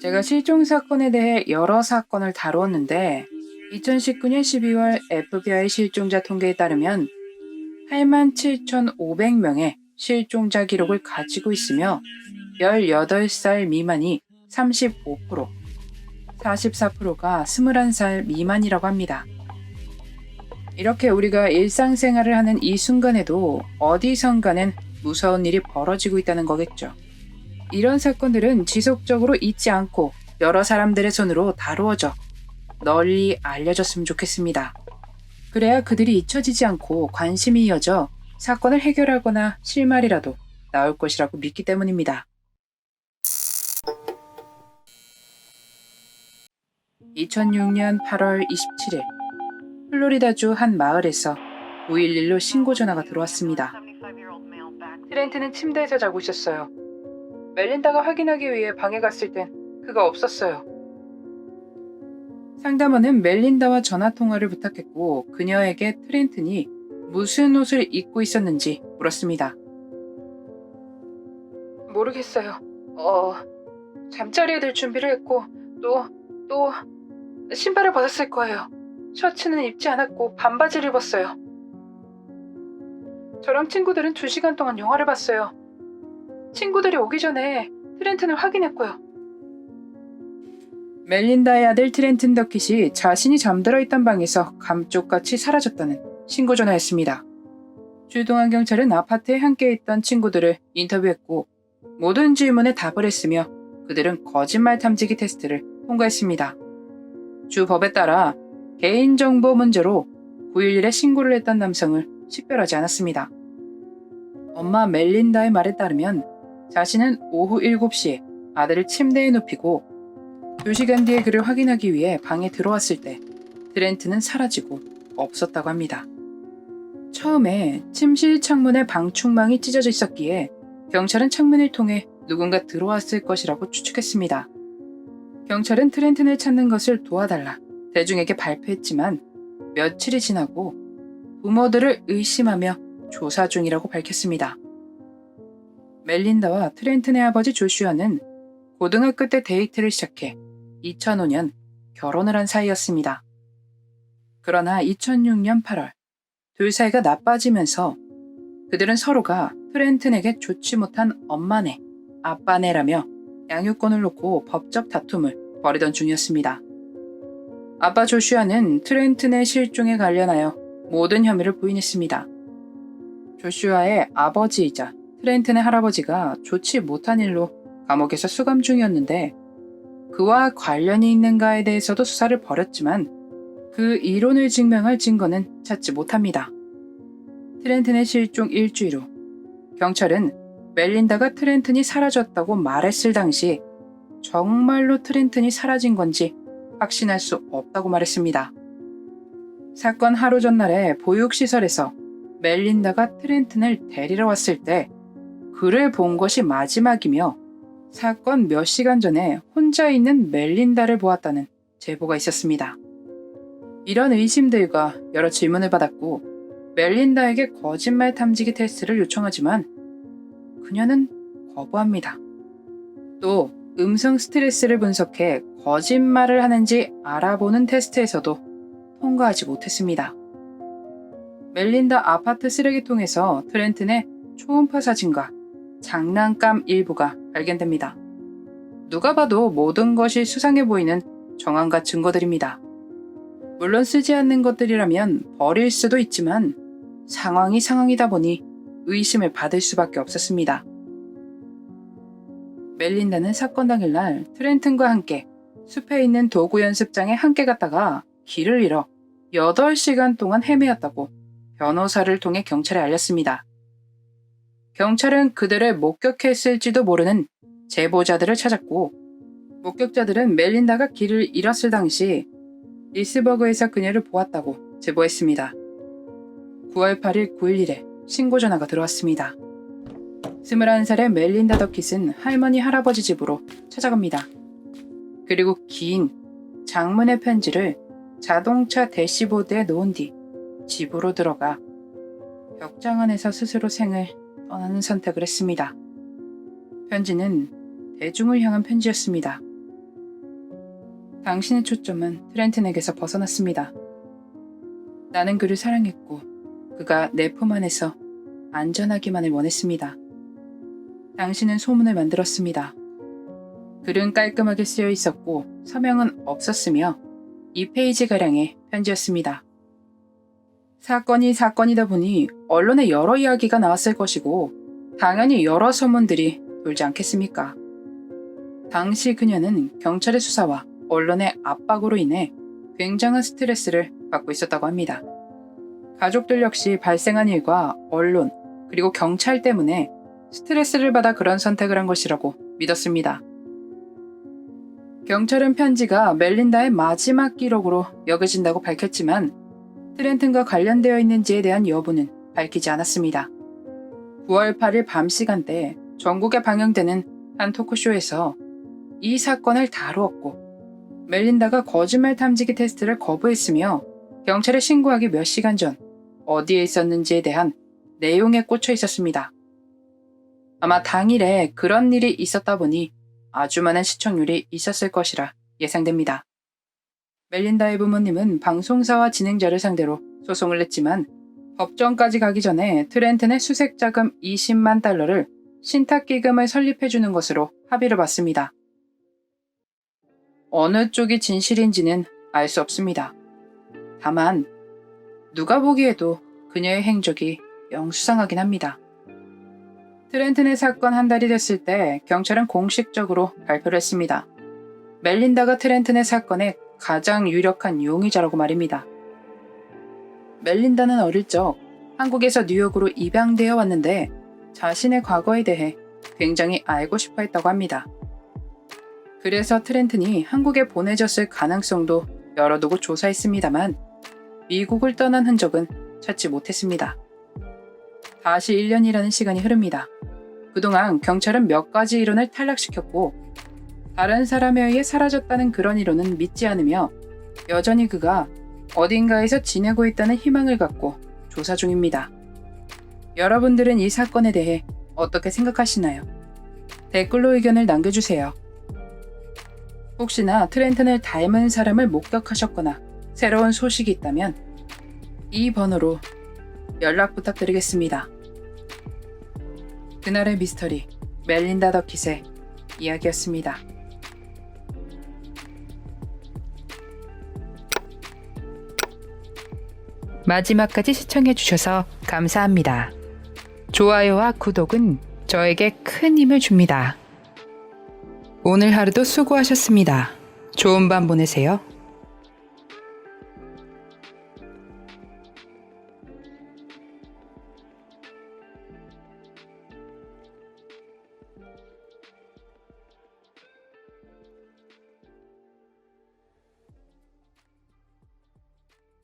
제가 실종 사건에 대해 여러 사건을 다루었는데 2019년 12월 FBI 실종자 통계에 따르면 87,500명의 실종자 기록을 가지고 있으며 18살 미만이 35%, 44%가 21살 미만이라고 합니다. 이렇게 우리가 일상생활을 하는 이 순간에도 어디선가는 무서운 일이 벌어지고 있다는 거겠죠. 이런 사건들은 지속적으로 잊지 않고 여러 사람들의 손으로 다루어져 널리 알려졌으면 좋겠습니다. 그래야 그들이 잊혀지지 않고 관심이 이어져 사건을 해결하거나 실마리라도 나올 것이라고 믿기 때문입니다. 2006년 8월 27일 플로리다주 한 마을에서 911로 신고 전화가 들어왔습니다. 트렌트는 침대에서 자고 있었어요. 멜린다가 확인하기 위해 방에 갔을 땐 그가 없었어요. 상담원은 멜린다와 전화통화를 부탁했고 그녀에게 트렌튼이 무슨 옷을 입고 있었는지 물었습니다. 모르겠어요. 잠자리에 들 준비를 했고 또 신발을 벗었을 거예요. 셔츠는 입지 않았고 반바지를 입었어요. 저랑 친구들은 2시간 동안 영화를 봤어요. 친구들이 오기 전에 트렌튼을 확인했고요. 멜린다의 아들 트렌튼 더킷이 자신이 잠들어 있던 방에서 감쪽같이 사라졌다는 신고 전화였습니다. 출동한 경찰은 아파트에 함께 있던 친구들을 인터뷰했고 모든 질문에 답을 했으며 그들은 거짓말 탐지기 테스트를 통과했습니다. 주 법에 따라 개인정보 문제로 911에 신고를 했던 남성을 식별하지 않았습니다. 엄마 멜린다의 말에 따르면 자신은 오후 7시에 아들을 침대에 눕히고 2시간 뒤에 그를 확인하기 위해 방에 들어왔을 때 트렌트는 사라지고 없었다고 합니다. 처음에 침실 창문에 방충망이 찢어져 있었기에 경찰은 창문을 통해 누군가 들어왔을 것이라고 추측했습니다. 경찰은 트렌튼을 찾는 것을 도와달라 대중에게 발표했지만 며칠이 지나고 부모들을 의심하며 조사 중이라고 밝혔습니다. 멜린다와 트렌튼의 아버지 조슈아는 고등학교 때 데이트를 시작해 2005년 결혼을 한 사이였습니다. 그러나 2006년 8월 둘 사이가 나빠지면서 그들은 서로가 트렌튼에게 좋지 못한 엄마네, 아빠네라며 양육권을 놓고 법적 다툼을 벌이던 중이었습니다. 아빠 조슈아는 트렌튼의 실종에 관련하여 모든 혐의를 부인했습니다. 조슈아의 아버지이자 트렌튼의 할아버지가 좋지 못한 일로 감옥에서 수감 중이었는데 그와 관련이 있는가에 대해서도 수사를 벌였지만 그 이론을 증명할 증거는 찾지 못합니다. 트렌튼의 실종 일주일 후 경찰은 멜린다가 트렌튼이 사라졌다고 말했을 당시 정말로 트렌튼이 사라진 건지 확신할 수 없다고 말했습니다. 사건 하루 전날에 보육시설에서 멜린다가 트렌튼을 데리러 왔을 때 그를 본 것이 마지막이며 사건 몇 시간 전에 혼자 있는 멜린다를 보았다는 제보가 있었습니다. 이런 의심들과 여러 질문을 받았고 멜린다에게 거짓말 탐지기 테스트를 요청하지만 그녀는 거부합니다. 또 음성 스트레스를 분석해 거짓말을 하는지 알아보는 테스트에서도 통과하지 못했습니다. 멜린다 아파트 쓰레기통에서 트렌튼의 초음파 사진과 장난감 일부가 발견됩니다. 누가 봐도 모든 것이 수상해 보이는 정황과 증거들입니다. 물론 쓰지 않는 것들이라면 버릴 수도 있지만 상황이 상황이다 보니 의심을 받을 수밖에 없었습니다. 멜린다는 사건 당일날 트렌튼과 함께 숲에 있는 도구 연습장에 함께 갔다가 길을 잃어 8시간 동안 헤매었다고 변호사를 통해 경찰에 알렸습니다. 경찰은 그들을 목격했을지도 모르는 제보자들을 찾았고 목격자들은 멜린다가 길을 잃었을 당시 리스버그에서 그녀를 보았다고 제보했습니다. 9월 8일 911에 신고 전화가 들어왔습니다. 21살의 멜린다 더킷은 할머니 할아버지 집으로 찾아갑니다. 그리고 긴 장문의 편지를 자동차 대시보드에 놓은 뒤 집으로 들어가 벽장 안에서 스스로 생을 떠나는 선택을 했습니다. 편지는 대중을 향한 편지였습니다. 당신의 초점은 트렌튼에게서 벗어났습니다. 나는 그를 사랑했고 그가 내 품 안에서 안전하기만을 원했습니다. 당신은 소문을 만들었습니다. 글은 깔끔하게 쓰여 있었고 서명은 없었으며 2페이지가량의 편지였습니다. 사건이 사건이다 보니 언론에 여러 이야기가 나왔을 것이고 당연히 여러 소문들이 돌지 않겠습니까? 당시 그녀는 경찰의 수사와 언론의 압박으로 인해 굉장한 스트레스를 받고 있었다고 합니다. 가족들 역시 발생한 일과 언론 그리고 경찰 때문에 스트레스를 받아 그런 선택을 한 것이라고 믿었습니다. 경찰은 편지가 멜린다의 마지막 기록으로 여겨진다고 밝혔지만 트렌튼과 관련되어 있는지에 대한 여부는 밝히지 않았습니다. 9월 8일 밤 시간대 전국에 방영되는 한 토크쇼에서 이 사건을 다루었고 멜린다가 거짓말 탐지기 테스트를 거부했으며 경찰에 신고하기 몇 시간 전 어디에 있었는지에 대한 내용에 꽂혀 있었습니다. 아마 당일에 그런 일이 있었다 보니 아주 많은 시청률이 있었을 것이라 예상됩니다. 멜린다의 부모님은 방송사와 진행자를 상대로 소송을 냈지만 법정까지 가기 전에 트렌튼의 수색자금 20만 달러를 신탁기금을 설립해주는 것으로 합의를 봤습니다. 어느 쪽이 진실인지는 알 수 없습니다. 다만 누가 보기에도 그녀의 행적이 영 수상하긴 합니다. 트렌튼의 사건 한 달이 됐을 때 경찰은 공식적으로 발표를 했습니다. 멜린다가 트렌튼의 사건의 가장 유력한 용의자라고 말입니다. 멜린다는 어릴 적 한국에서 뉴욕으로 입양되어 왔는데 자신의 과거에 대해 굉장히 알고 싶어 했다고 합니다. 그래서 트렌튼이 한국에 보내졌을 가능성도 열어두고 조사했습니다만 미국을 떠난 흔적은 찾지 못했습니다. 다시 1년이라는 시간이 흐릅니다. 그동안 경찰은 몇 가지 이론을 탈락시켰고 다른 사람에 의해 사라졌다는 그런 이론은 믿지 않으며 여전히 그가 어딘가에서 지내고 있다는 희망을 갖고 조사 중입니다. 여러분들은 이 사건에 대해 어떻게 생각하시나요? 댓글로 의견을 남겨주세요. 혹시나 트렌튼을 닮은 사람을 목격하셨거나 새로운 소식이 있다면 이 번호로 연락 부탁드리겠습니다. 그날의 미스터리 멜린다 더킷의 이야기였습니다. 마지막까지 시청해주셔서 감사합니다. 좋아요와 구독은 저에게 큰 힘을 줍니다. 오늘 하루도 수고하셨습니다. 좋은 밤 보내세요.